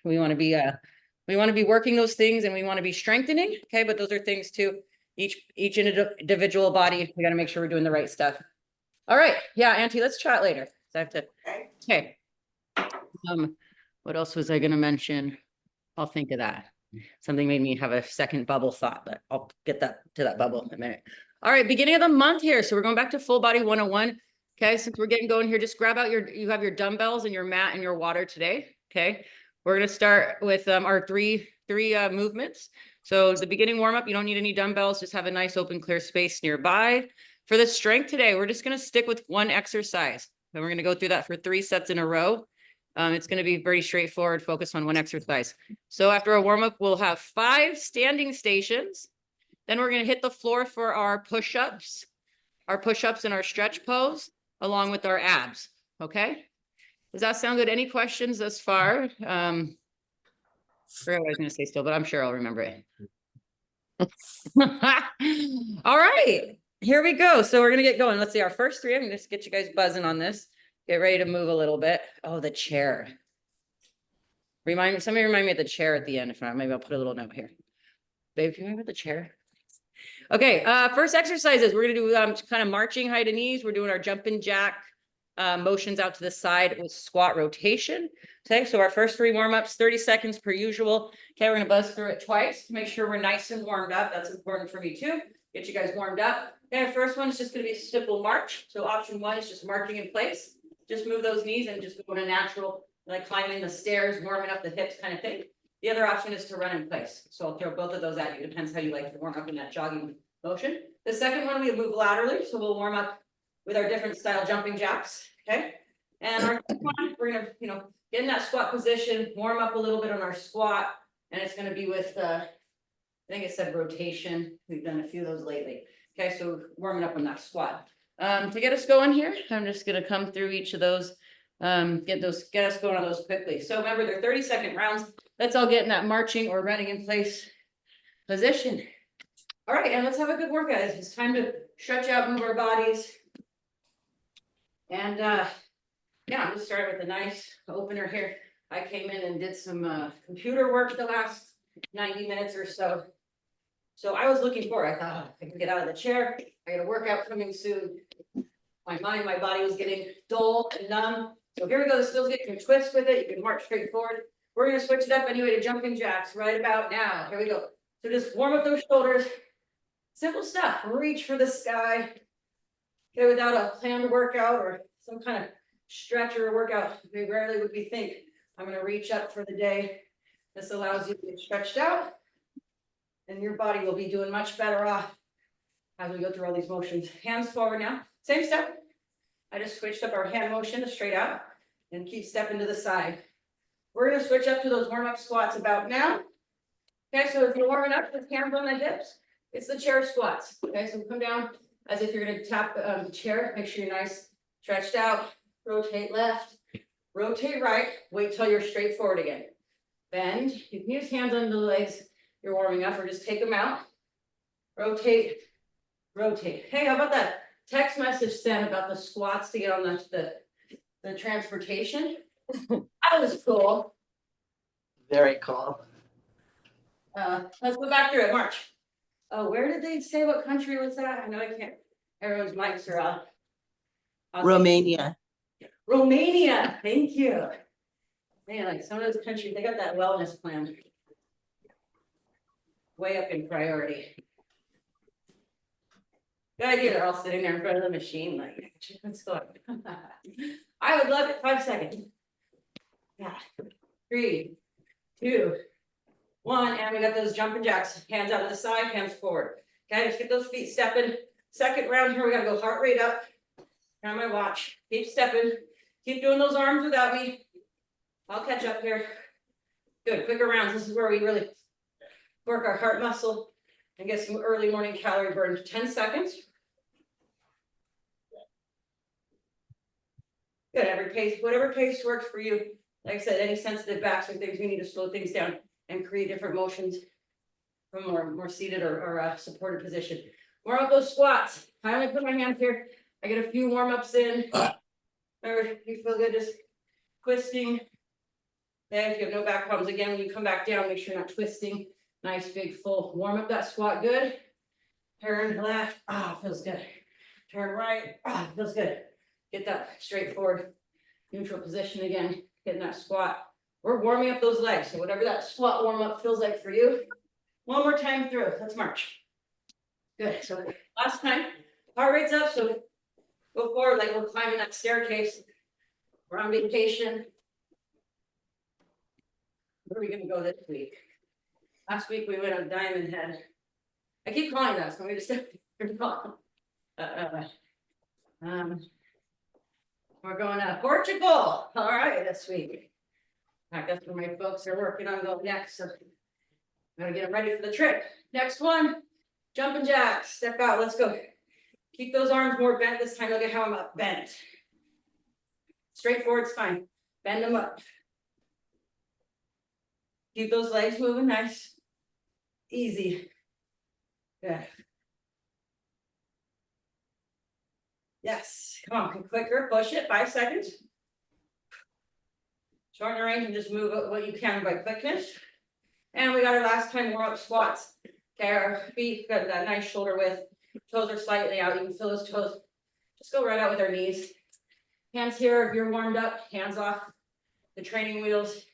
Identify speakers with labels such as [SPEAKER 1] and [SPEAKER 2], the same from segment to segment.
[SPEAKER 1] We want to be working those things and we want to be strengthening. Okay, but those are things too. Each individual body, we got to make sure we're doing the right stuff. All right. Yeah, Auntie, let's chat later. So I have to. Okay. What else was I going to mention? I'll think of that. Something made me have a second bubble thought, but I'll get to that bubble in a minute. All right, beginning of the month here. So we're going back to full body 101. Okay, since we're getting going here, just grab out you have your dumbbells and your mat and your water today. Okay, we're going to start with our three movements. So the beginning warm up, you don't need any dumbbells, just have a nice open clear space nearby. For the strength today, we're just going to stick with one exercise. And we're going to go through that for 3 sets in a row. It's going to be very straightforward, focus on one exercise. So after a warm up, we'll have 5 standing stations. Then we're going to hit the floor for our push-ups and our stretch pose, along with our abs. Okay. Does that sound good? Any questions thus far? I forgot what I was going to say still, but I'm sure I'll remember it. All right, here we go. So we're going to get going. Let's see our first 3. I'm going to just get you guys buzzing on this. Get ready to move a little bit. Oh, the chair. Somebody remind me of the chair at the end. If not, maybe I'll put a little note here. Babe, can you remember the chair? Okay, first exercises. We're going to do kind of marching high to knees. We're doing our jumping jack motions out to the side with squat rotation. Okay, so our first 3 warm-ups, 30 seconds per usual. Okay, we're going to buzz through it twice to make sure we're nice and warmed up. That's important for me too. Get you guys warmed up. Okay, our first one is just going to be a simple march. So option 1 is just marching in place. Just move those knees and just go in a natural, like climbing the stairs, warming up the hips kind of thing. The other option is to run in place. So I'll throw both of those at you. Depends how you like to warm up in that jogging motion. The second one, we move laterally. So we'll warm up with our different style jumping jacks. Okay. And our third one, we're going to, get in that squat position, warm up a little bit on our squat. And it's going to be with, I think it said rotation. We've done a few of those lately. Okay. So warming up on that squat. To get us going here, I'm just going to come through each of those, get us going on those quickly. So remember, they're 30-second rounds. Let's all get in that marching or running in place position. All right, and let's have a good workout. It's time to stretch out, move our bodies. And yeah, I'm just starting with a nice opener here. I came in and did some computer work the last 90 minutes or so. So I was looking for, I thought, I can get out of the chair. I got a workout coming soon. My body was getting dull and numb. So here we go. The skills get you twist with it. You can march straight forward. We're going to switch it up anyway to jumping jacks right about now. Here we go. So just warm up those shoulders. Simple stuff. Reach for the sky. Okay, without a planned workout or some kind of stretch or workout, we rarely would we think, I'm going to reach up for the day. This allows you to get stretched out. And your body will be doing much better off as we go through all these motions. Hands forward now. Same step. I just switched up our hand motion to straight out and keep stepping to the side. We're going to switch up to those warm-up squats about now. Okay, so if you're warming up with hands on the hips, it's the chair squats. Okay, so come down as if you're going to tap the chair. Make sure you're nice, stretched out. Rotate left, rotate right. Wait till you're straight forward again. Bend. You can use hands on the legs. You're warming up, or just take them out. Rotate, rotate. Hey, how about that text message sent about the squats to get on the transportation? That was cool.
[SPEAKER 2] Very cool.
[SPEAKER 1] Let's go back through it. March. Oh, where did they say what country was that? I know I can't. Everyone's mics are off.
[SPEAKER 2] Romania.
[SPEAKER 1] Romania. Thank you. Man, like some of those countries, they got that wellness plan way up in priority. Good idea. They're all sitting there in front of the machine, like, what's going on? I would love it. 5 seconds. Yeah. 3, 2, 1. And we got those jumping jacks. Hands out to the side, hands forward. Okay, just get those feet stepping. Second round here, we got to go heart rate up. On my watch. Keep stepping. Keep doing those arms without me. I'll catch up here. Good. Quicker rounds. This is where we really work our heart muscle and get some early morning calorie burn. 10 seconds. Good. Every pace, whatever pace works for you. Like I said, any sensitive backs or things, we need to slow things down and create different motions from more seated or supported position. Warm up those squats. I only put my hands here. I get a few warm-ups in. Or you feel good just twisting, Okay, if you have no back problems, again, when you come back down, make sure you're not twisting. Nice, big, full, warm up that squat, good. Turn left, feels good. Turn right, feels good. Get that straightforward, neutral position again, getting that squat. We're warming up those legs, so whatever that squat warm up feels like for you. One more time through, let's march. Good, so last time, heart rate's up, so go forward like we're climbing that staircase. We're on vacation. Where are we gonna go this week? Last week we went on Diamond Head. I keep calling that, so I'm gonna just we're going to Portugal. All right, this week. I guess where my folks are working on going next, so I'm gonna get them ready for the trip. Next one, jumping jacks. Step out, let's go. Keep those arms more bent this time. Look at how I'm up bent. Straightforward's fine. Bend them up. Keep those legs moving, nice. Easy. Good. Yes, come on, quicker, push it, 5 seconds. Shorten the range and just move what you can by quickness. And we got our last time warm up squats. Okay, our feet got that nice shoulder width. Toes are slightly out. You can feel those toes. Just go right out with our knees. Hands here if you're warmed up, hands off the training wheels.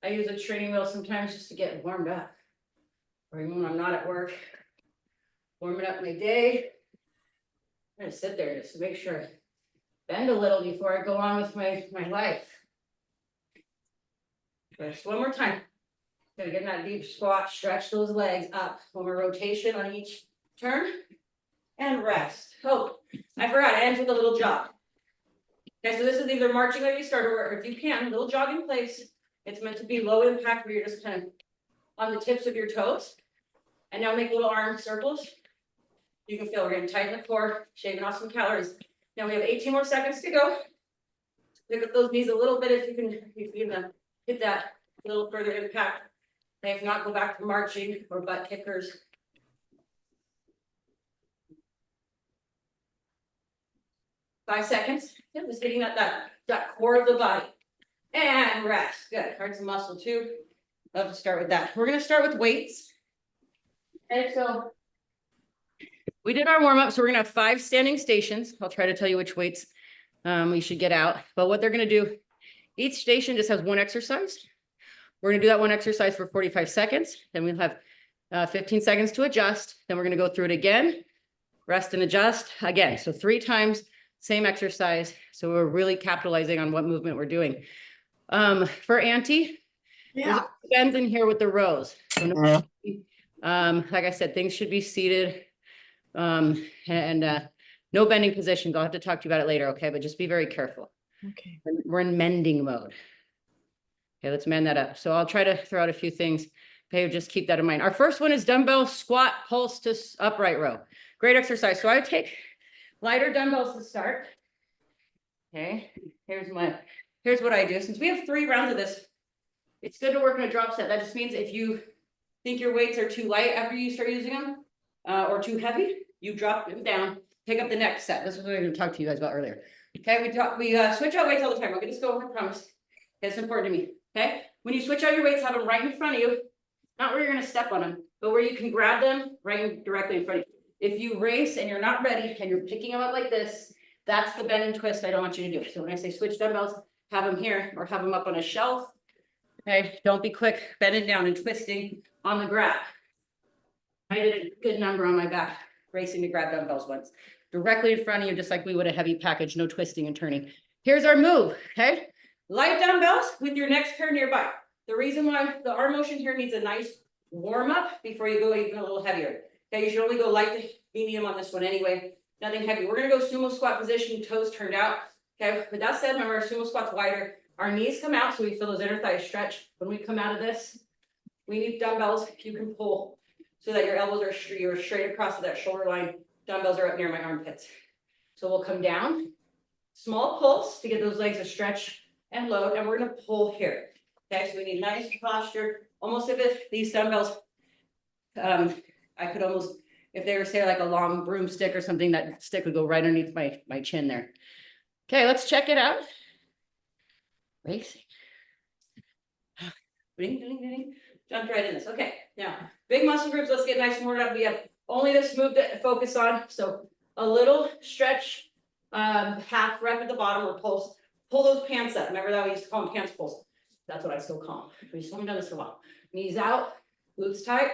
[SPEAKER 1] I use a training wheel sometimes just to get warmed up. Or even when I'm not at work. Warming up my day. I'm gonna sit there just to make sure. Bend a little before I go on with my life. Just one more time. Gonna get in that deep squat, stretch those legs up. One more rotation on each turn. And rest. Oh, I forgot, it ends with a little jog. Okay, so this is either marching like you started, or if you can, a little jog in place. It's meant to be low impact where you're just kind of on the tips of your toes. And now make little arm circles. You can feel we're getting tight in the core, shaving off some calories. Now we have 18 more seconds to go. Pick up those knees a little bit if you can hit that a little further impact. And if not, go back to marching or butt kickers. Five seconds. Yeah, just hitting that core of the body. And rest. Good. Heart's a muscle too. Love to start with that. We're going to start with weights. Okay, so we did our warm up. So we're going to have 5 standing stations. I'll try to tell you which weights we should get out. But what they're going to do, each station just has one exercise. We're going to do that one exercise for 45 seconds. Then we'll have 15 seconds to adjust. Then we're going to go through it again, rest and adjust again. So 3 times, same exercise. So we're really capitalizing on what movement we're doing. For Auntie, there's bends in here with the rows. So no, like I said, things should be seated. No bending positions. I'll have to talk to you about it later, okay? But just be very careful.
[SPEAKER 2] Okay.
[SPEAKER 1] We're in mending mode. Okay, let's mend that up. So I'll try to throw out a few things. Okay, just keep that in mind. Our first one is dumbbell squat pulse to upright row. Great exercise. So I would take lighter dumbbells to start. Okay, here's what I do. Since we have 3 rounds of this, it's good to work in a drop set. That just means if you think your weights are too light after you start using them, or too heavy, you drop them down, pick up the next set. This is what I'm going to talk to you guys about earlier. Okay, we switch out weights all the time. I'll get this going, I promise. It's important to me. Okay, when you switch out your weights, have them right in front of you, not where you're going to step on them, but where you can grab them right directly in front of you. If you race and you're not ready and you're picking them up like this, that's the bend and twist I don't want you to do. So when I say switch dumbbells, have them here or have them up on a shelf. Okay, don't be quick bending down and twisting on the grab. I did a good number on my back racing to grab dumbbells once. Directly in front of you, just like we would a heavy package, no twisting and turning. Here's our move, okay? Light dumbbells with your next pair nearby. The reason why the arm motion here needs a nice warm up before you go even a little heavier. Okay, you should only go light to medium on this one anyway. Nothing heavy. We're gonna go sumo squat position, toes turned out. Okay, with that said, remember our sumo squat's wider. Our knees come out so we feel those inner thighs stretch. When we come out of this, we need dumbbells you can pull so that your elbows are straight across to that shoulder line. Dumbbells are up near my armpits. So we'll come down, small pulse to get those legs to stretch and load, and we're gonna pull here. Okay, so we need nice posture. Almost if these dumbbells, I could almost, if they were say like a long broomstick or something, that stick would go right underneath my chin there. Okay, let's check it out. Racing. Ding, ding, ding, ding. Jumped right in this. Okay, now, big muscle groups, let's get nice and warmed up. We have only this move to focus on. So a little stretch, half rep at the bottom or pulse. Pull those pants up. Remember that we used to call them pants pulls. That's what I still call them. We just haven't done this for a while. Knees out, glutes tight,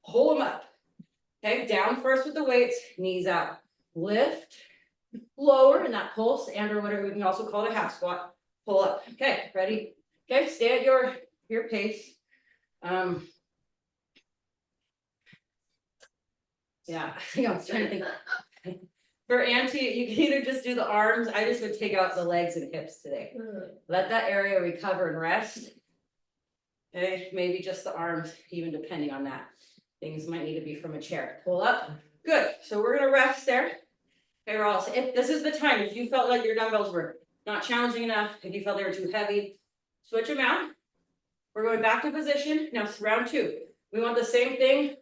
[SPEAKER 1] pull them up. Okay, down first with the weights, knees out. Lift, lower in that pulse and or whatever we can also call it a half squat. Pull up. Okay, ready? Okay, stay at your pace. Yeah, I think I was trying to think. For Auntie, you can either just do the arms. I just would take out the legs and hips today. Let that area recover and rest. Okay, maybe just the arms, even depending on that. Things might need to be from a chair. Pull up. Good. So we're gonna rest there. Okay, Ross, if this is the time, if you felt like your dumbbells were not challenging enough, if you felt they were too heavy, switch them out. We're going back to position. Now it's round 2. We want the same thing.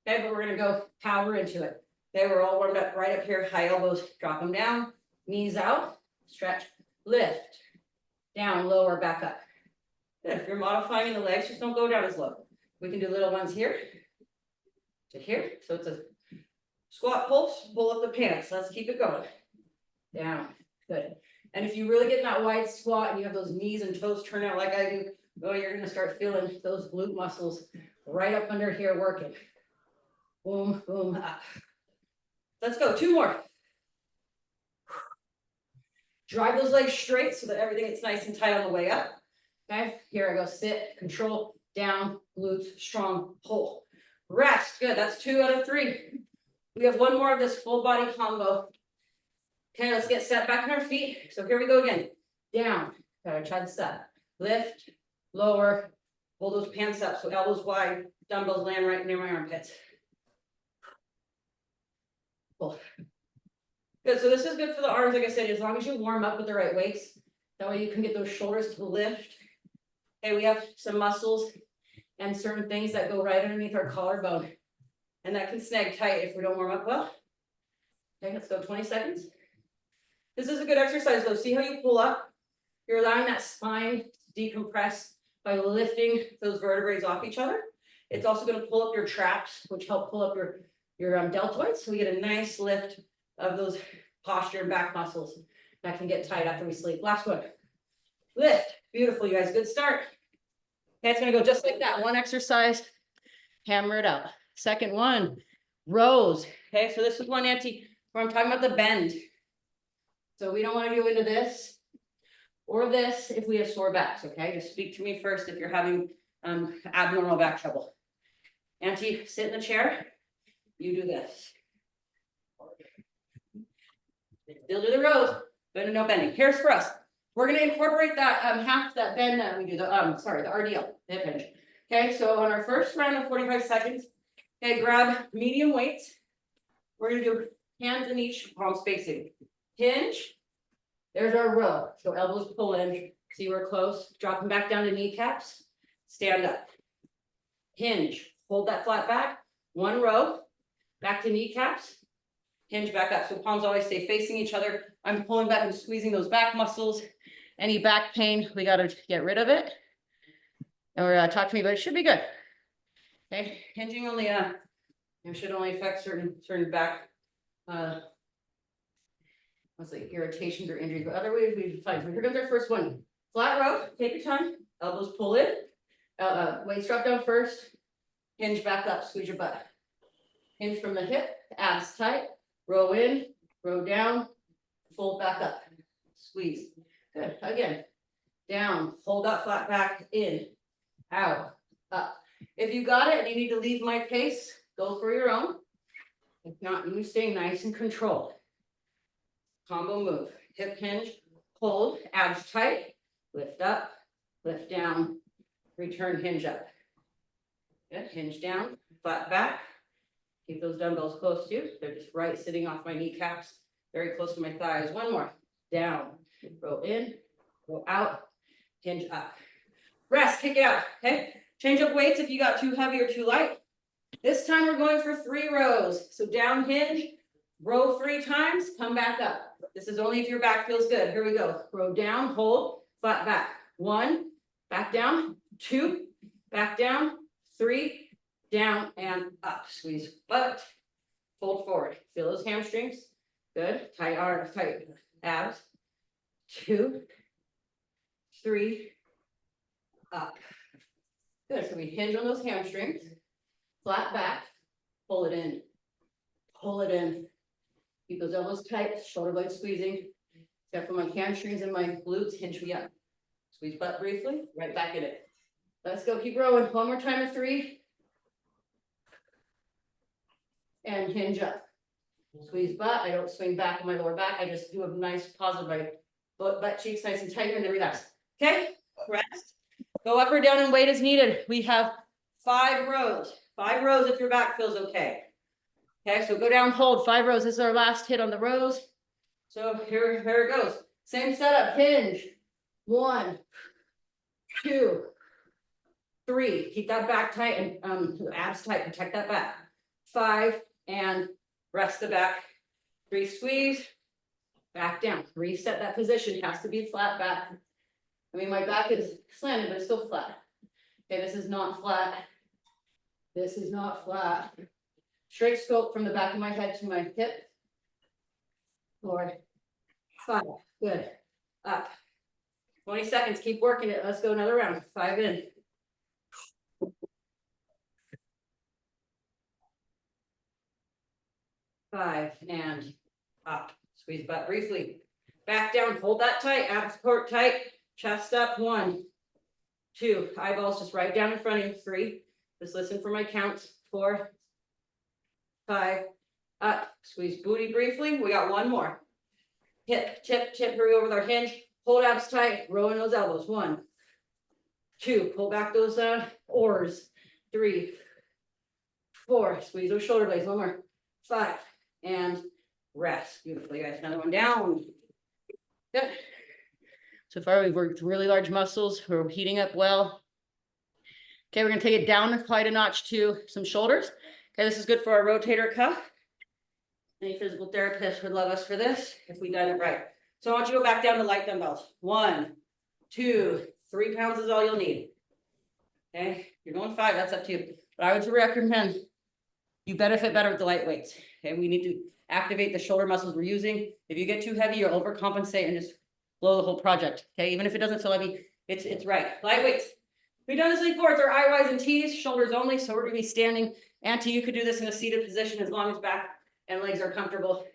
[SPEAKER 1] Okay, but we're gonna go power into it. Okay, we're all warmed up right up here. High elbows, drop them down. Knees out, stretch, lift, down, lower, back up. Good. If you're modifying the legs, just don't go down as low. We can do little ones here to here. So it's a squat pulse, pull up the pants. Let's keep it going. Down, good. And if you really get in that wide squat and you have those knees and toes turned out like I do, oh, you're gonna start feeling those glute muscles right up under here working. Boom, boom, up. Let's go, 2 more. Drive those legs straight so that everything gets nice and tight on the way up. Okay, here I go, sit, control, down, glutes, strong, pull. Rest, good, that's 2 out of 3. We have 1 more of this full body combo. Okay, let's get set back on our feet. So here we go again. Down, gotta try this up. Lift, lower, pull those pants up so elbows wide, dumbbells land right near my armpits. Pull. Good, so this is good for the arms, like I said, as long as you warm up with the right weights. That way you can get those shoulders to lift. Okay, we have some muscles and certain things that go right underneath our collarbone. And that can snag tight if we don't warm up well. Okay, let's go 20 seconds. This is a good exercise though. See how you pull up? You're allowing that spine to decompress by lifting those vertebrae off each other. It's also going to pull up your traps, which help pull up your deltoids. So we get a nice lift of those posture and back muscles that can get tight after we sleep. Last one. Lift. Beautiful, you guys. Good start. Okay, it's going to go just like that. 1 exercise. Hammer it out. Second one. Rows. Okay, so this is one Auntie where I'm talking about the bend. So we don't want to go into this or this if we have sore backs. Okay, just speak to me first if you're having abnormal back trouble. Auntie, sit in the chair. You do this. Still do the rows, but no bending. Here's for us. We're going to incorporate that half that bend that we do, the RDL, the hip hinge. Okay, so on our first round of 45 seconds, okay, grab medium weights. We're going to do hands in each, palms facing. Hinge. There's our row. So elbows pull in. See we're close. Drop them back down to kneecaps. Stand up. Hinge. Hold that flat back. 1 row. Back to kneecaps. Hinge back up. So palms always stay facing each other. I'm pulling back and squeezing those back muscles. Any back pain, we got to get rid of it. Or talk to me, but it should be good. Okay, hinging only it should only affect certain back let's say irritations or injuries, but other ways we fine. So here comes our first one. Flat row, take your time, elbows pull in, weights drop down first, hinge back up, squeeze your butt. Hinge from the hip, abs tight, row in, row down, fold back up, squeeze. Good, again, down, hold that flat back, in, out, up. If you got it and you need to leave my pace, go for your own. If not, you stay nice and controlled. Combo move, hip hinge, hold, abs tight, lift up, lift down, return hinge up. Good, hinge down, flat back. Keep those dumbbells close to you. They're just right sitting off my kneecaps, very close to my thighs. 1 more, down, row in, row out, hinge up. Rest, kick it out, okay? Change up weights if you got too heavy or too light. This time we're going for 3 rows. So down hinge, row 3 times, come back up. This is only if your back feels good. Here we go. Row down, hold, flat back. 1, back down, 2, back down, 3, down and up, squeeze butt, fold forward, feel those hamstrings, good, tight arms, tight abs, 2, 3, up, good, so we hinge on those hamstrings, flat back, pull it in, keep those elbows tight, shoulder blades squeezing, except for my hamstrings and my glutes, hinge me up, squeeze butt briefly, right back in it. Let's go, keep rolling. One more time of 3. And hinge up. Squeeze butt. I don't swing back on my lower back. I just do a nice pause with my butt cheeks nice and tight and then relax. Okay, rest. Go up or down and weight as needed. We have 5 rows. 5 rows if your back feels okay. Okay, so go down, hold 5 rows. This is our last hit on the rows. So here it goes. Same setup, hinge. 1, 2, 3, keep that back tight and abs tight, protect that back. 5, and rest the back. 3, squeeze, back down. Reset that position, has to be flat back. I mean, my back is slanted, but it's still flat. Okay, this is not flat. This is not flat. Straight scope from the back of my head to my hip. 4, 5, good. Up. 20 seconds, keep working it. Let's go another round. 5 in. 5 and up. Squeeze butt briefly. Back down, hold that tight, abs support tight, chest up. 1, 2, eyeballs just right down in front of you. 3, just listen for my counts. 4, 5, up. Squeeze booty briefly. We got 1 more. Hip, tip, hurry over with our hinge. Hold abs tight, row in those elbows. 1, 2, pull back those oars. 3, 4, squeeze those shoulder blades. 1 more. 5, and rest. Beautifully, guys. Another one down. Good. So far, we've worked really large muscles. We're heating up well. Okay, we're gonna take it down quite a notch to some shoulders. Okay, this is good for our rotator cuff. Any physical therapist would love us for this if we done it right. So I want you to go back down to light dumbbells. 1, 2, 3 pounds is all you'll need. Okay, you're going 5, that's up to you. But I would recommend you benefit better with the light weights. Okay, we need to activate the shoulder muscles we're using. If you get too heavy, you'll overcompensate and just blow the whole project. Okay, even if it doesn't feel heavy, it's right. Light weights. We've done this before. It's our IYs and T's, shoulders only. So we're gonna be standing. Auntie, you could do this in a seated position as long as back and legs are comfortable.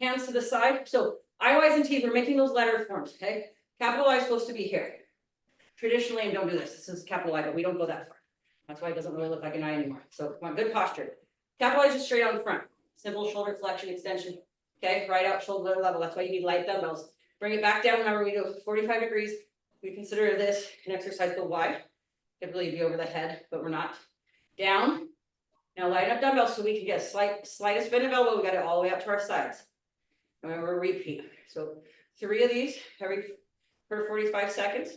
[SPEAKER 1] Hands to the side. So IYs and T's, we're making those letter forms. Okay, capital I is supposed to be here. Traditionally, and don't do this. This is capital I, but we don't go that far. That's why it doesn't really look like an I anymore. So come on, good posture. Capital I is just straight out in front. Simple shoulder flexion extension. Okay, right out shoulder level. That's why you need light dumbbells. Bring it back down. Remember, we do 45 degrees. We consider this an exercise go wide. Typically be over the head, but we're not. Down. Now line up dumbbells so we can get slightest bend of elbow. We got it all the way up to our sides. Remember, repeat. So 3 of these per 45 seconds.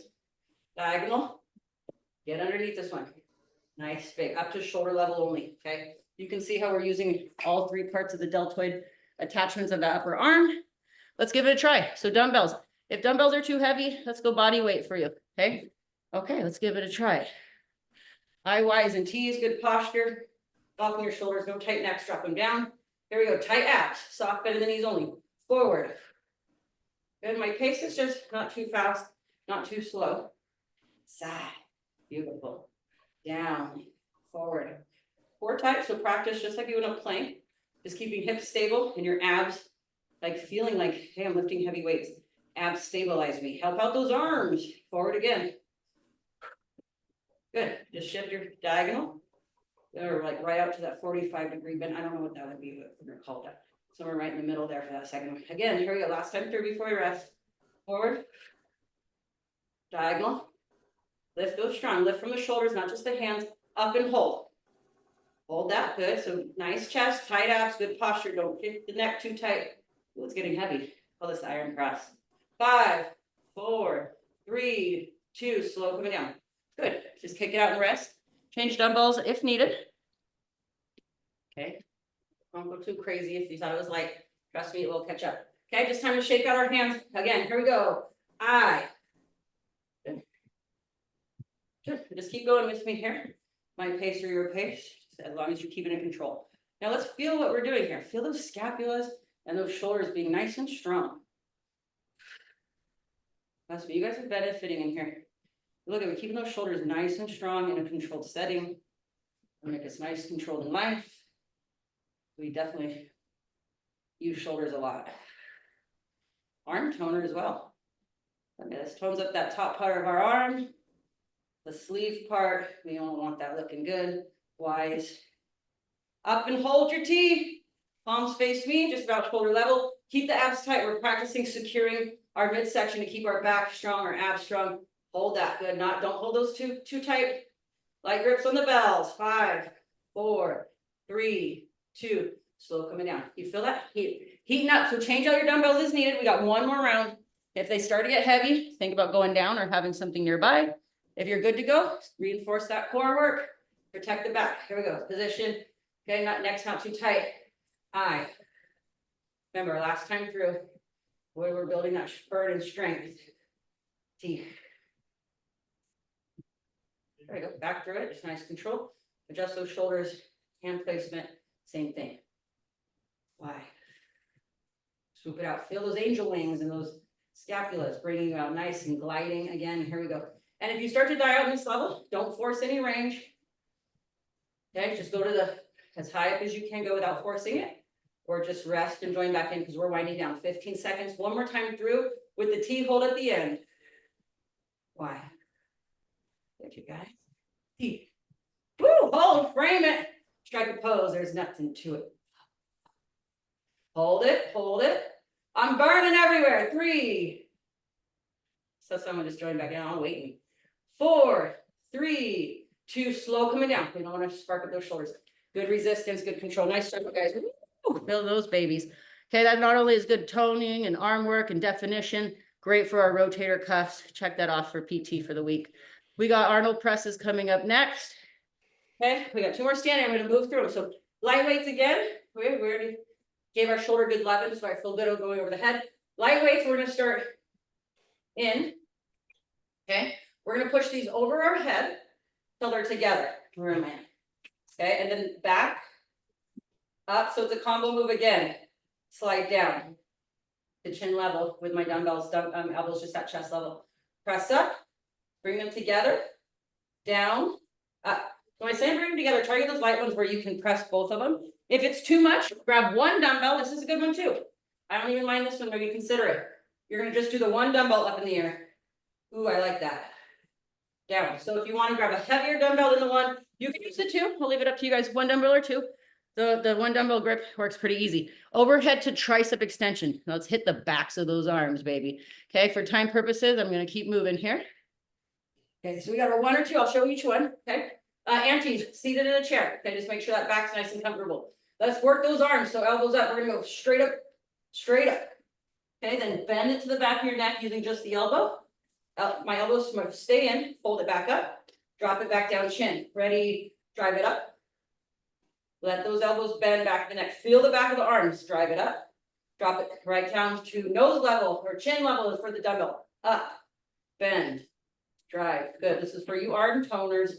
[SPEAKER 1] Diagonal. Get underneath this one. Nice, big, up to shoulder level only. Okay. You can see how we're using all 3 parts of the deltoid attachments of the upper arm. Let's give it a try. So dumbbells. If dumbbells are too heavy, let's go body weight for you. Okay. Okay, let's give it a try. IYs and T's, good posture. Locking your shoulders, no tight necks, drop them down. Here we go, tight abs, soft bend of the knees only. Forward. Good, my pace is just not too fast, not too slow. Side, beautiful. Down, forward. Core tight, so practice just like you would a plank. Just keeping hips stable and your abs, like feeling like, hey, I'm lifting heavy weights. Abs stabilize me. Help out those arms. Forward again. Good. Just shift your diagonal. Or like right out to that 45-degree bend. I don't know what that would be, but we're gonna call that. Somewhere right in the middle there for that second one. Again, here we go. Last time through before you rest. Forward. Diagonal. Lift, go strong. Lift from the shoulders, not just the hands. Up and hold. Hold that. Good. So nice chest, tight abs, good posture. Don't get the neck too tight. Ooh, it's getting heavy. Call this iron cross. 5, 4, 3, 2. Slow coming down. Good. Just kick it out and rest. Change dumbbells if needed. Okay. Don't go too crazy if you thought it was light. Trust me, it will catch up. Okay, just time to shake out our hands. Again, here we go. I. Good. Good. Just keep going with me here. My pace or your pace, as long as you keep it in control. Now let's feel what we're doing here. Feel those scapulas and those shoulders being nice and strong. That's what you guys are benefiting in here. Look at, we're keeping those shoulders nice and strong in a controlled setting. Make us nice, controlled in life. We definitely use shoulders a lot. Arm toner as well. Okay, this tones up that top part of our arm. The sleeve part, we don't want that looking good. Wise. Up and hold your T. Palms face me, just about shoulder level. Keep the abs tight. We're practicing securing our midsection to keep our back strong, our abs strong. Hold that, good. Don't hold those too tight. Light grips on the bells. 5, 4, 3, 2. Slow coming down. You feel that? Heating up. So change out your dumbbells as needed. We got one more round. If they start to get heavy, think about going down or having something nearby. If you're good to go, reinforce that core work. Protect the back. Here we go. Position. Okay, neck's not too tight. I. Remember, last time through, we were building that burn and strength. T. There we go. Back through it. Just nice control. Adjust those shoulders. Hand placement. Same thing. Y. Swoop it out. Feel those angel wings and those scapulas bringing you out nice and gliding. Again, here we go. And if you start to die out in this level, don't force any range. Okay, just go to as high up as you can go without forcing it. Or just rest and join back in because we're winding down. 15 seconds. One more time through with the THold at the end. Y. Thank you, guys. T. Woo, hold, frame it. Strike a pose. There's nothing to it. Hold it, hold it. I'm burning everywhere. 3. So someone just joined back in. I'm waiting. 4, 3, 2. Slow coming down. We don't want to spark up those shoulders. Good resistance, good control. Nice start, guys. Woo, feel those babies. Okay, that not only is good toning and arm work and definition, great for our rotator cuffs. Check that off for PT for the week. We got Arnold presses coming up next. Okay, we got 2 more standing. I'm going to move through them. So light weights again. We already gave our shoulder good leverage, so I feel good going over the head. Light weights, we're going to start in. Okay, we're going to push these over our head till they're together. We're in man. Okay, and then back, up. So it's a combo move again. Slide down to chin level with my dumbbells, elbows just at chest level. Press up, bring them together, down, up. When I say bring them together, try to get those light ones where you can press both of them. If it's too much, grab one dumbbell. This is a good one too. I don't even mind this one, maybe consider it. You're going to just do the one dumbbell up in the air. Ooh, I like that. Down. So if you want to grab a heavier dumbbell than the one, you can use the 2. I'll leave it up to you guys. 1 dumbbell or 2. The 1 dumbbell grip works pretty easy. Overhead to tricep extension. Now let's hit the backs of those arms, baby. Okay, for time purposes, I'm going to keep moving here. Okay, so we got our 1 or 2. I'll show each one. Okay. Aunties, seated in a chair. Okay, just make sure that back's nice and comfortable. Let's work those arms. So elbows up. We're going to go straight up, straight up. Okay, then bend it to the back of your neck using just the elbow. My elbows stay in, fold it back up, drop it back down, chin. Ready, drive it up. Let those elbows bend back to the neck. Feel the back of the arms, drive it up. Drop it right down to nose level or chin level for the dumbbell. Up, bend, drive. Good, this is for you arm toners.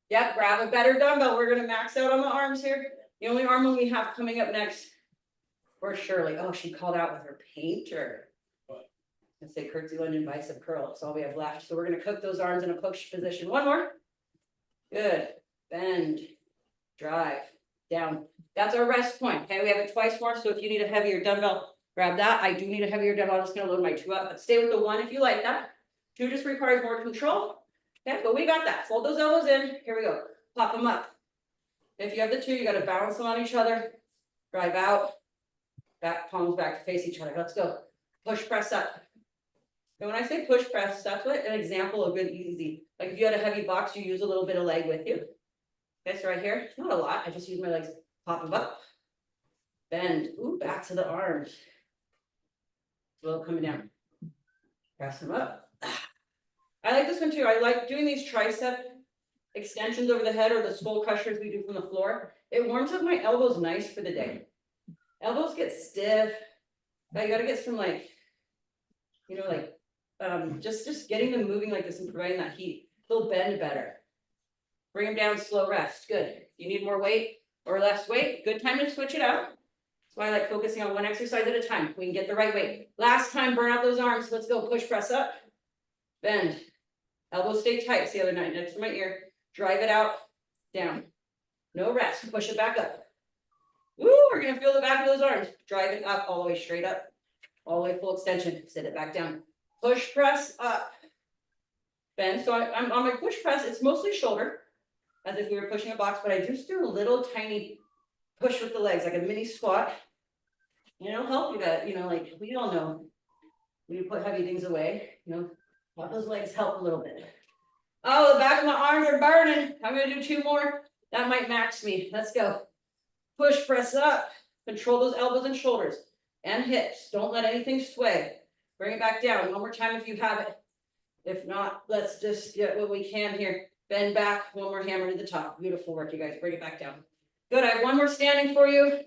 [SPEAKER 1] Yep, grab a better dumbbell. We're gonna max out on the arms here. The only arm one we have coming up next, where's Shirley? Oh, she called out with her painter. Let's say curtsy lunge and bicep curl. That's all we have left. So we're going to cook those arms in a push position. 1 more. Good. Bend. Drive. Down. That's our rest point. Okay, we have it twice more. So if you need a heavier dumbbell, grab that. I do need a heavier dumbbell. I'm just going to load my 2 up. But stay with the 1 if you like that. 2 just requires more control. Okay, but we got that. Fold those elbows in. Here we go. Pop them up. If you have the 2, you got to balance them on each other. Drive out. Back, palms back to face each other. Let's go. Push, press up. And when I say push press, that's what an example of good easy. Like if you had a heavy box, you use a little bit of leg with you. Okay, so right here, not a lot. I just use my legs. Pop them up. Bend. Ooh, back to the arms. Slow coming down. Press them up. I like this one too. I like doing these tricep extensions over the head or the skull crushers we do from the floor. It warms up my elbows nice for the day. Elbows get stiff. I gotta get some like, you know, like just getting them moving like this and providing that heat. they'll bend better. Bring them down, slow rest, good. You need more weight or less weight, good time to switch it out. That's why I like focusing on one exercise at a time. We can get the right weight. Last time, burn out those arms. Let's go, push, press up, bend. Elbows stay tight, see the other night, next to my ear. Drive it out, down. No rest, push it back up. Woo, we're gonna feel the back of those arms. Drive it up, all the way straight up. All the way full extension, sit it back down. Push, press, up. Bend, so I'm on my push press, it's mostly shoulder, as if we were pushing a box, but I just do a little tiny push with the legs, like a mini squat. And it'll help you that, like we all know, when you put heavy things away, let those legs help a little bit. Oh, the back of my arms are burning. I'm gonna do 2 more. That might max me. Let's go. Push, press up. Control those elbows and shoulders and hips. Don't let anything sway. Bring it back down. One more time if you have it. If not, let's just get what we can here. Bend back. One more hammer to the top. Beautiful work, you guys. Bring it back down. Good. I have one more standing for you.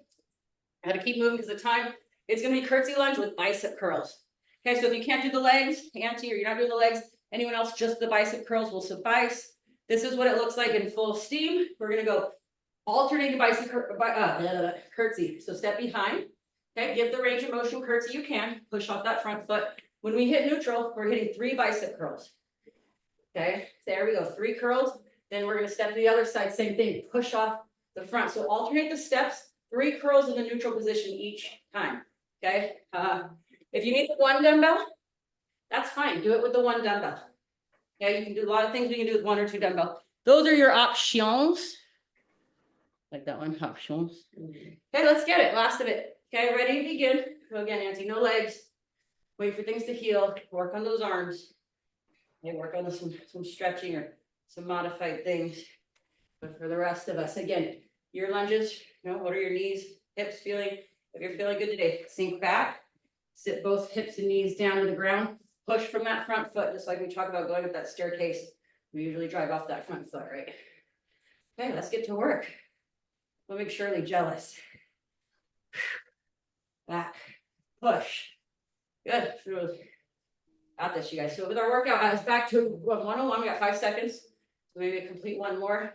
[SPEAKER 1] I gotta keep moving because of time. It's gonna be curtsy lunge with bicep curls. Okay, so if you can't do the legs, Auntie, or you're not doing the legs, anyone else, just the bicep curls will suffice. This is what it looks like in full steam. We're gonna go alternating bicep curtsy. So step behind. Okay, give the range of motion curtsy you can. Push off that front foot. When we hit neutral, we're hitting 3 bicep curls. Okay, there we go. 3 curls. Then we're gonna step to the other side. Same thing. Push off the front. So alternate the steps. 3 curls in the neutral position each time. Okay. If you need the 1 dumbbell, that's fine. Do it with the 1 dumbbell. Okay, you can do a lot of things we can do with 1 or 2 dumbbell. Those are your options. Like that one, options. Okay, let's get it. Last of it. Okay, ready to begin. Go again, Auntie. No legs. Wait for things to heal. Work on those arms. Okay, work on some stretching or some modified things. But for the rest of us, again, your lunges, what are your knees, hips feeling? If you're feeling good today, sink back, sit both hips and knees down to the ground, push from that front foot, just like we talk about going up that staircase. We usually drive off that front foot, right? Okay, let's get to work. We'll make Shirley jealous. Back, push. Good. Got this, you guys. So with our workout, I was back to 101. We got 5 seconds. So maybe complete one more.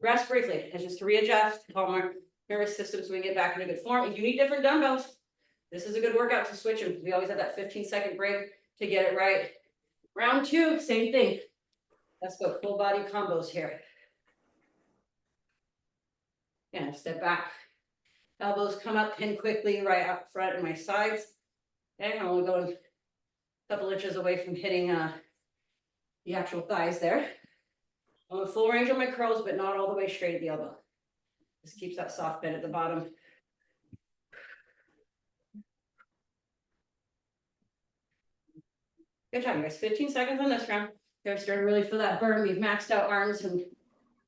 [SPEAKER 1] Rest briefly. It's just to readjust, calm our nervous system so we can get back in a good form. If you need different dumbbells, this is a good workout to switch them. We always have that 15-second break to get it right. Round 2, same thing. Let's go full body combos here. Yeah, step back. Elbows come up, pin quickly right up front and my sides. Okay, I'm only going a couple inches away from hitting the actual thighs there. I'm a full range on my curls, but not all the way straight at the elbow. This keeps that soft bend at the bottom. Good job, guys. 15 seconds on this round. You're starting to really feel that burn. We've maxed out arms and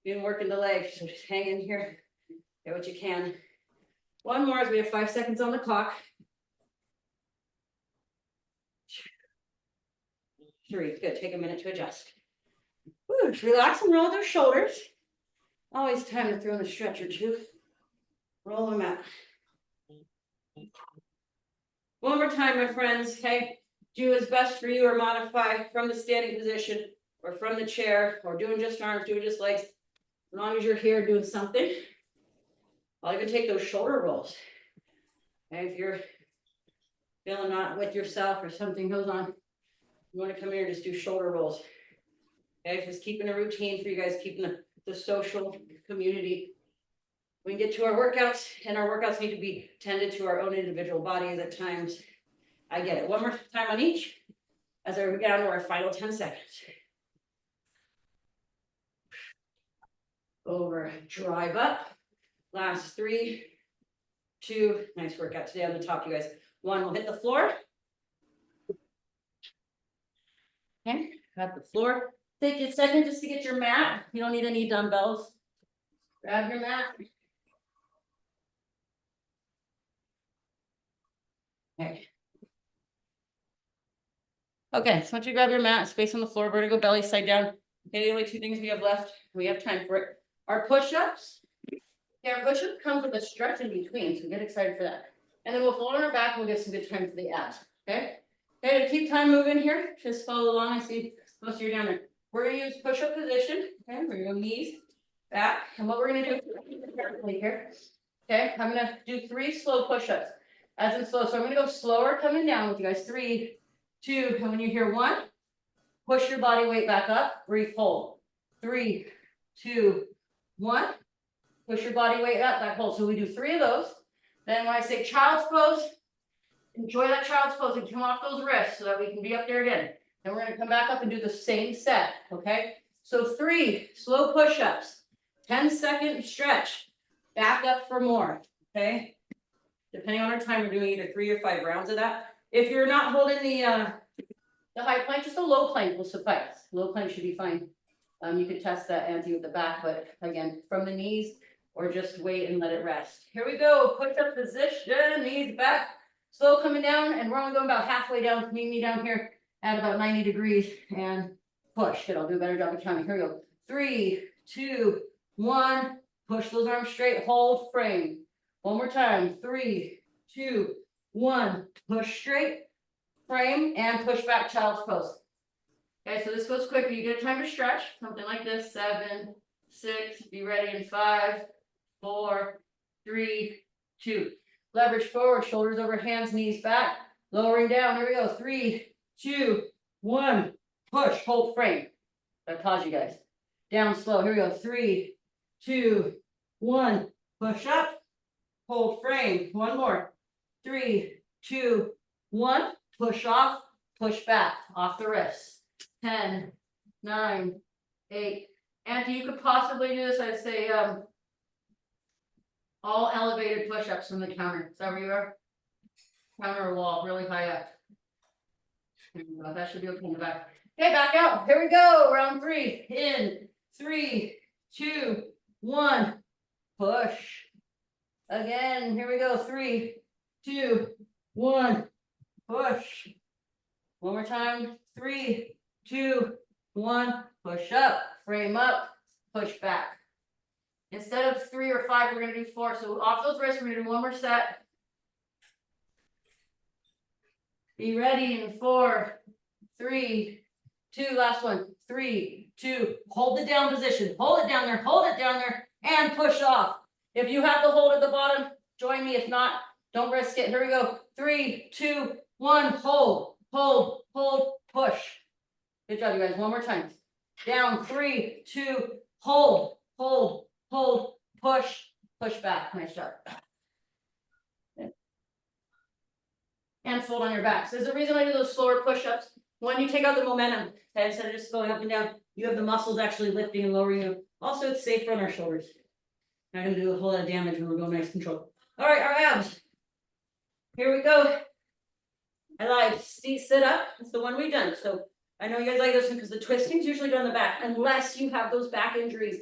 [SPEAKER 1] been working the legs. So just hang in here. Get what you can. One more as we have 5 seconds on the clock. 3, good. Take a minute to adjust. Woo, just relax and roll those shoulders. Always time to throw in a stretch or 2. Roll them out. One more time, my friends. Okay, do as best for you or modify from the standing position or from the chair or doing just arms, doing just legs. As long as you're here doing something. I'll even take those shoulder rolls. Okay, if you're feeling not with yourself or something goes on, you want to come here and just do shoulder rolls. Okay, just keeping a routine for you guys, keeping the social community. We can get to our workouts, and our workouts need to be tended to our own individual bodies at times. I get it. One more time on each as we get down to our final 10 seconds. Over, drive up. Last 3, 2, nice workout today on the top, you guys. 1, we'll hit the floor. Okay, got the floor. Take a second just to get your mat. You don't need any dumbbells. Grab your mat. Okay. Okay, so once you grab your mat, space on the floor, we're gonna go belly side down. Okay, the only 2 things we have left, we have time for it. Our push-ups. Yeah, our push-up comes with a stretch in between, so get excited for that. And then we'll fall on our back and we'll get some good time for the abs. Okay? Okay, to keep time moving here, just follow along. I see most of you down there. We're gonna use push-up position. Okay, we're gonna go knees back, and what we're gonna do carefully here. Okay, I'm gonna do 3 slow push-ups, as in slow. So I'm gonna go slower coming down with you guys. 3, 2, and when you hear 1, push your body weight back up. Breathe, hold. 3, 2, 1. Push your body weight up, back, hold. So we do 3 of those. Then when I say child's pose, enjoy that child's pose and come off those wrists so that we can be up there again. Then we're gonna come back up and do the same set, okay? So 3 slow push-ups, 10-second stretch, back up for more, okay? Depending on our time, we're doing either 3 or 5 rounds of that. If you're not holding the high plank, just a low plank will suffice. Low plank should be fine. You could test that, Auntie, with the back, but again, from the knees, or just wait and let it rest. Here we go, push-up position, knees back. Slow coming down, and we're only going about halfway down. Meet me down here at about 90 degrees and push. Good, I'll do a better job of counting. Here we go. 3, 2, 1. Push those arms straight, hold, frame. One more time. 3, 2, 1. Push straight, frame, and push back, child's pose. Okay, so this goes quick. You get time to stretch, something like this. 7, 6, be ready in 5, 4, 3, 2. Leverage forward, shoulders over hands, knees back, lowering down. Here we go. 3, 2, 1. Push, hold, frame. I pause you guys. Down slow. Here we go. 3, 2, 1. Push up, hold, frame. One more. 3, 2, 1. Push off, push back, off the wrists. 10, 9, 8. Auntie, you could possibly do this. I'd say all elevated push-ups from the counter. Is that where you are? Counter or wall, really high up. That should be okay in the back. Okay, back out. Here we go. Round 3. In 3, 2, 1. Push. Again. Here we go. 3, 2, 1. Push. One more time. 3, 2, 1. Push up. Frame up. Push back. Instead of 3 or 5, we're going to do 4. So off those wrists, we're going to do one more set. Be ready in 4, 3, 2. Last one. 3, 2. Hold the down position. Hold it down there. Hold it down there. And push off. If you have the hold at the bottom, join me. If not, don't risk it. Here we go. 3, 2, 1. Hold. Hold. Hold. Push. Good job, you guys. One more time. Down. 3, 2. Hold. Hold. Hold, push, push back. Nice job. And fold on your back. So there's a reason I do those slower push-ups. When you take out the momentum, okay, instead of just going up and down, you have the muscles actually lifting and lowering you. Also, it's safer on our shoulders. Not gonna do a whole lot of damage when we're going nice control. All right, our abs. Here we go. I lied. Sit up. It's the one we've done. So I know you guys like this one because the twisting's usually done on the back, unless you have those back injuries.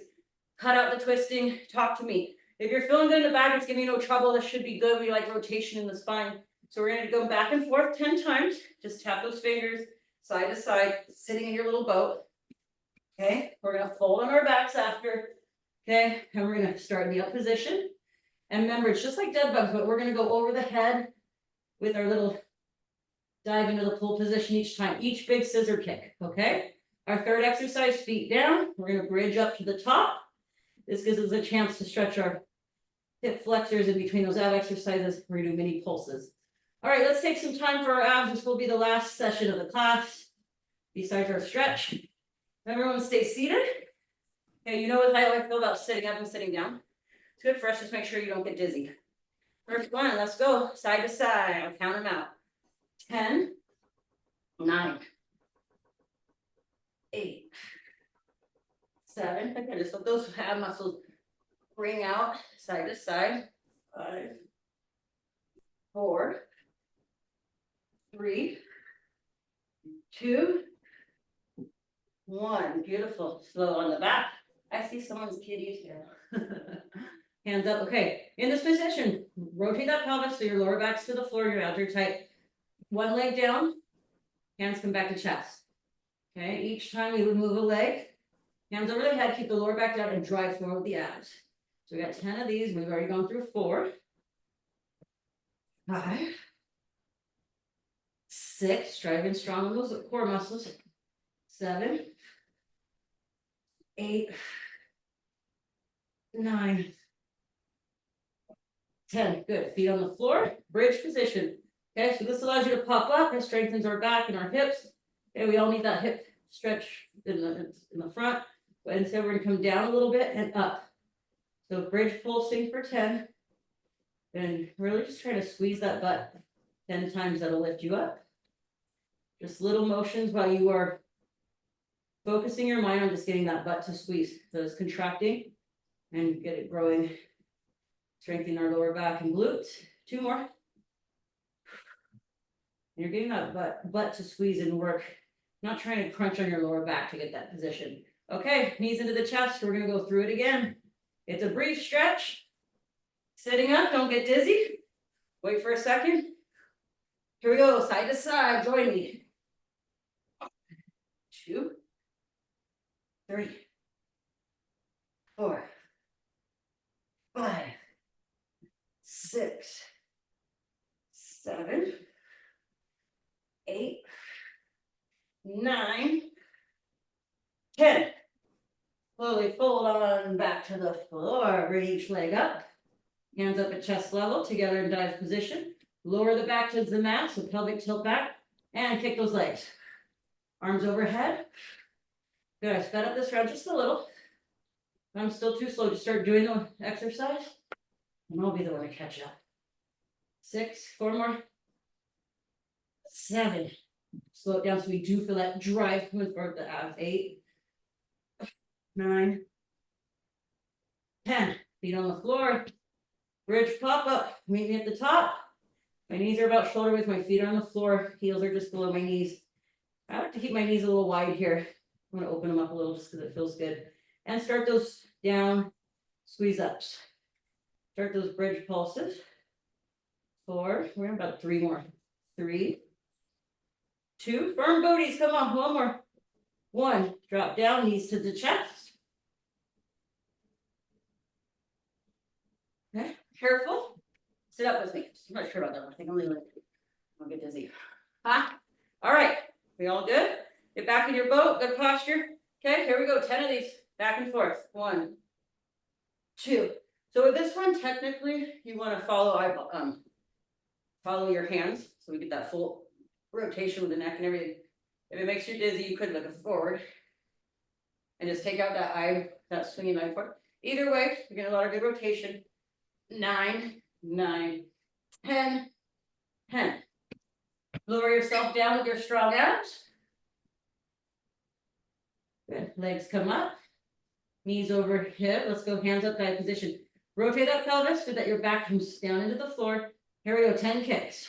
[SPEAKER 1] Cut out the twisting, talk to me. If you're feeling good in the back, it's giving you no trouble. This should be good. We like rotation in the spine. So we're going to go back and forth 10 times. Just tap those fingers side to side, sitting in your little boat. Okay, we're going to fold on our backs after. Okay, and we're going to start in the up position. And remember, it's just like dead bugs, but we're going to go over the head with our little dive into the pull position each time. Each big scissor kick. Okay, our third exercise, feet down. We're going to bridge up to the top. This gives us a chance to stretch our hip flexors in between those ab exercises. We're going to do mini pulses. All right, let's take some time for our abs. This will be the last session of the class. Besides our stretch. Everyone stay seated. Okay, you know how I feel about sitting up and sitting down. It's good for us. Just make sure you don't get dizzy. First one, let's go side to side. I'll count them out. 10, 9, 8, 7. Okay, just let those ab muscles bring out side to side. 5, 4, 3, 2, 1. Beautiful. Slow on the back. I see someone's kitties here. Hands up. Okay. In this position, rotate that pelvis so your lower back's to the floor, your abs are tight. One leg down, hands come back to chest. Okay. Each time we would move a leg, hands over the head, keep the lower back down and drive forward with the abs. So we got 10 of these. We've already gone through 4, 5, 6, 6, driving strong on those core muscles. 7, 8, 9, 10. Good. Feet on the floor, bridge position. Okay, so this allows you to pop up. It strengthens our back and our hips. Okay, we all need that hip stretch in the front. And so we're gonna come down a little bit and up. So bridge pulsing for 10. And really just trying to squeeze that butt 10 times. That'll lift you up. Just little motions while you are focusing your mind on just getting that butt to squeeze. So it's contracting and get it growing. Strengthening our lower back and glutes. 2 more. And you're getting that butt to squeeze and work. Not trying to crunch on your lower back to get that position. Okay, knees into the chest. We're gonna go through it again. It's a brief stretch. Sitting up, don't get dizzy. Wait for a second. Here we go, side to side, join me. 2, 3, 4, 5, 6, 7, 8, 9, 10. Slowly fold on back to the floor. Bring each leg up. Hands up at chest level, together in dive position. Lower the back to the mat, so pelvic tilt back. And kick those legs. Arms overhead. Good, I sped up this round just a little. If I'm still too slow to start doing the exercise, and I'll be the one to catch up. 6, 4 more. 7. Slow it down so we do feel that drive coming forward the abs. 8, 9, 10. Feet on the floor. Bridge pop up. Meet me at the top. My knees are about shoulder width. My feet are on the floor. Heels are just below my knees. I like to keep my knees a little wide here. I'm going to open them up a little just because it feels good. And start those down squeeze ups. Start those bridge pulses. 4. We're in about 3 more. 3, 2. Firm booties. Come on. 1 more. 1. Drop down. Knees to the chest. Okay. Careful. Sit up with me. I'm not sure about that. I think I'm leaving. I'll get dizzy. All right. We all good? Get back in your boat. Good posture. Okay. Here we go. 10 of these. Back and forth. 1, 2. So with this one, technically, you want to follow your hands. So we get that full rotation with the neck and everything. If it makes you dizzy, you could look forward. And just take out that swinging eye forward. Either way, you're getting a lot of good rotation. 9, 9, 10, 10. Lower yourself down with your strong abs. Good. Legs come up. Knees over hip. Let's go hands up, dive position. Rotate that pelvis so that your back comes down into the floor. Here we go. 10 kicks.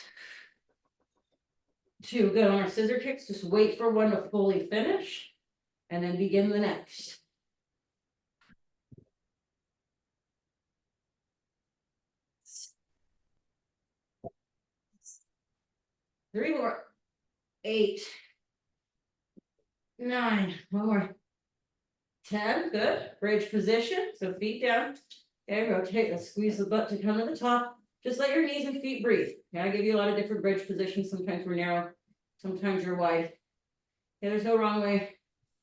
[SPEAKER 1] 2. Good. On our scissor kicks, just wait for 1 to fully finish. And then begin the next. 3 more. 8, 9. 1 more. 10. Good. Bridge position. So feet down. Okay. Rotate. Let's squeeze the butt to come to the top. Just let your knees and feet breathe. Okay. I give you a lot of different bridge positions. Sometimes we're narrow. Sometimes you're wide. Okay. There's no wrong way.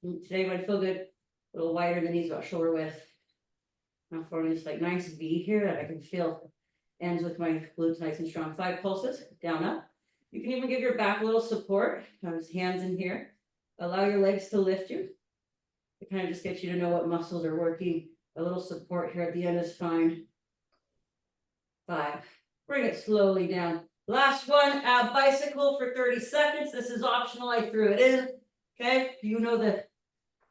[SPEAKER 1] Today might feel good. A little wider. The knees about shoulder width. Now forming this like nice V here that I can feel ends with my glutes nice and strong. 5 pulses. Down, up. You can even give your back a little support. Have his hands in here. Allow your legs to lift you. It kind of just gets you to know what muscles are working. A little support here at the end is fine. 5. Bring it slowly down. Last one, ab bicycle for 30 seconds. This is optional. I threw it in. Okay. You know that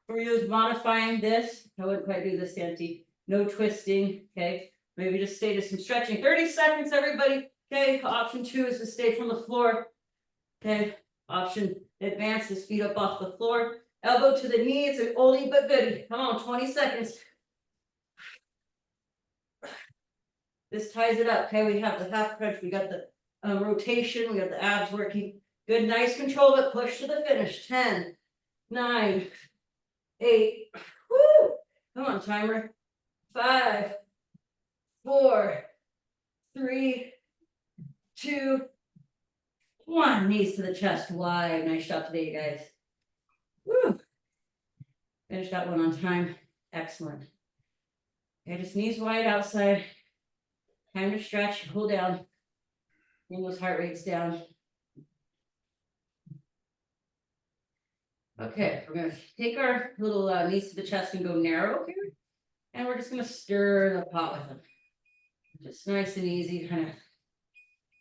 [SPEAKER 1] for you is modifying this. I wouldn't quite do this, Santi. No twisting. Okay. Maybe just stay to some stretching. 30 seconds, everybody. Okay. Option 2 is to stay from the floor. Okay. Option advance is feet up off the floor. Elbow to the knee. It's an oldie but goodie. Come on, 20 seconds. This ties it up. Okay, we have the half crunch. We got the rotation. We got the abs working. Good, nice control, but push to the finish. 10, 9, 8. Woo! Come on, timer. 5, 4, 3, 2, One, knees to the chest, wide. Nice shot today, you guys. Woo. Finish that one on time. Excellent. Okay, just knees wide outside. Time to stretch, pull down. Bring those heart rates down. Okay, we're gonna take our little knees to the chest and go narrow here. And we're just gonna stir the pot with them. Just nice and easy, kind of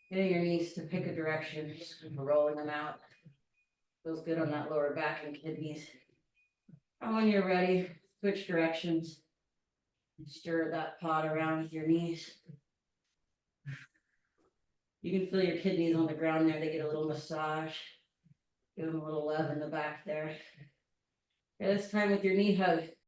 [SPEAKER 1] getting your knees to pick a direction, just kind of rolling them out. Feels good on that lower back and kidneys. And when you're ready, switch directions. Stir that pot around with your knees. You can feel your kidneys on the ground there. They get a little massage. Give them a little love in the back there. Okay, this time with your knee hug.